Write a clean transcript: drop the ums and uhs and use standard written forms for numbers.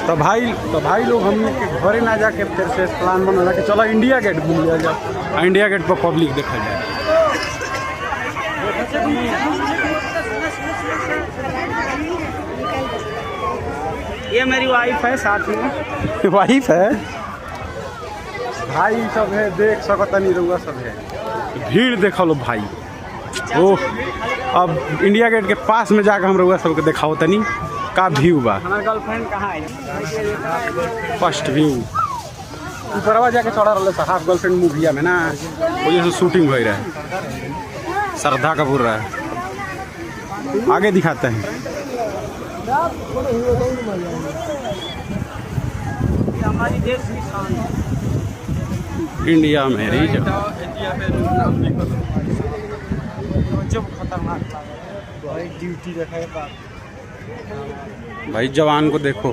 तो भाई लोग हम लोग के घरे ना जाके फिर से प्लान बना कि चलो इंडिया गेट घूम लिया जाए। इंडिया गेट पर पब्लिक देखा जाए। ये मेरी वाइफ है, साथ में वाइफ है। भाई सब है, देख सकता नहीं रहुआ सब है, भीड़ देखा लो भाई। ओह, अब इंडिया गेट के पास में जाकर हम रहुआ सबके दिखाओ तनी का व्यू बा। हमारे गर्लफ्रेंड कहाँ है? फर्स्ट व्यू ऊपरवा जाके चढ़ा रहा था हाफ गर्लफ्रेंड मूविया में ना, वजह से शूटिंग हो रहा है। श्रद्धा कपूर रहा है, आगे दिखाते हैं। हमारी देश की शान है। इंडिया में ड्यूटी रखा है भाई जवान को देखो।